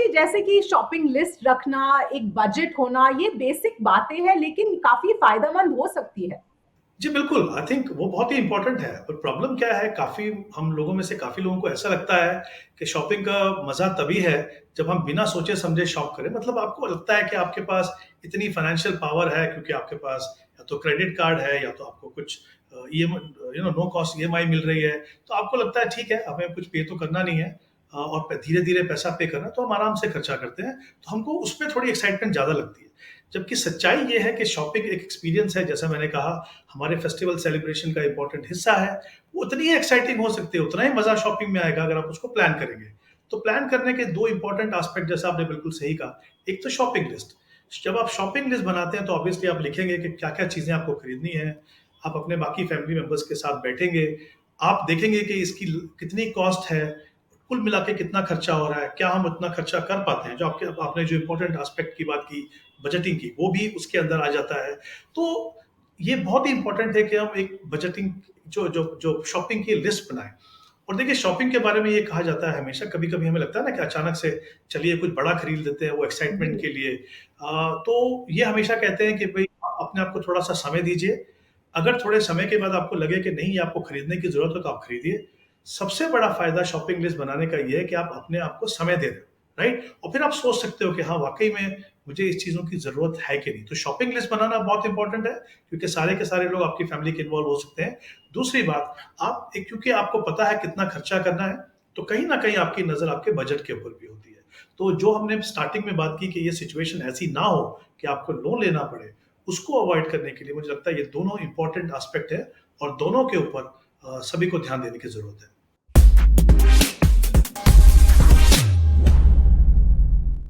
जी, जैसे कि shopping list रखना, एक बजट होना, ये बेसिक बातें हैं लेकिन काफ़ी फ़ायदेमंद हो सकती है। जी, बिल्कुल, आई थिंक वो बहुत ही इम्पोर्टेंट है, पर प्रॉब्लम क्या है, काफ़ी हम लोगों में से काफ़ी लोगों को ऐसा लगता है कि शॉपिंग का मज़ा तभी है, जब हम बिना सोचे-समझे शॉप करें। मतलब आपको लगता है कि आपके पास इतनी फाइनेंशियल पावर है क्योंकि आपके पास या तो क्रेडिट कार्ड है या तो आपको कुछ नो कॉस्ट ईएमआई मिल रही है, तो आपको लगता है ठीक है, हमें कुछ पे तो करना नहीं है और प धीरे-धीरे पैसा पे करना है, तो हम आराम से खर्चा करते हैं, तो हमको उसमें थोड़ी एक्साइटमेंट ज़्यादा लगती है। जबकि सच्चाई ये है कि शॉपिंग एक एक्सपीरियंस है, जैसा मैंने कहा, हमारे फेस्टिवल सेलिब्रेशन का इम्पोर्टेंट हिस्सा है। वो उतनी ही एक्साइटिंग हो सकती है, उतना ही मज़ा शॉपिंग में आएगा अगर आप उसको प्लान करेंगे। तो प्लान करने के 2 इम्पोर्टेंट एस्पेक्ट जैसा आपने बिल्कुल सही कहा, एक तो शॉपिंग लिस्ट। जब आप शॉपिंग लिस्ट बनाते हैं तो ऑब्वियसली आप लिखेंगे कि क्या-क्या चीज़ें आपको खरीदनी है। आप अपने बाकी फैमिली मेंबर्स के साथ बैठेंगे, आप देखेंगे कि इसकी कितनी कॉस्ट है, कुल मिला के कितना खर्चा हो रहा है, क्या हम उतना खर्चा कर पाते हैं? जो आपने जो इम्पोर्टेंट एस्पेक्ट की बात की, बजटिंग की, वो भी उसके अंदर आ जाता है। तो ये बहुत ही इम्पोर्टेंट है कि हम एक बजटिंग जो जो जो शॉपिंग की लिस्ट बनाएँ। और देखिए शॉपिंग के बारे में ये कहा जाता है हमेशा, कभी-कभी हमें लगता है ना कि अचानक से चलिए कुछ बड़ा खरीद लेते हैं वो एक्साइटमेंट जी। के लिए। तो ये हमेशा कहते हैं कि भई अपने आप को थोड़ा-सा समय दीजिए। अगर थोड़े समय के बाद आपको लगे कि नहीं ये आपको खरीदने की ज़रूरत है तो आप खरीदिए। सबसे बड़ा फ़ायदा शॉपिंग लिस्ट बनाने का ये है कि आप अपने आप को समय दे रहे हो, राइट? और फिर आप सोच सकते हो कि हाँ, वाक़ई में मुझे इस चीज़ों की ज़रूरत है कि नहीं। तो शॉपिंग लिस्ट बनाना बहुत इम्पोर्टेंट है क्योंकि सारे के सारे लोग आपकी फैमिली के इन्वॉल्व हो सकते हैं। दूसरी बात, आप एक क्योंकि आपको पता है कितना खर्चा करना है, तो कहीं न कहीं आपकी नज़र आपके बजट के ऊपर भी होती है। तो जो हमने स्टार्टिंग में बात की कि ये सिचुएशन ऐसी ना हो कि आपको लोन लेना पड़े, उसको अवॉइड करने के लिए मुझे लगता है ये दोनों इम्पोर्टेंट एस्पेक्ट है और दोनों के ऊपर सभी को ध्यान देने की ज़रूरत है।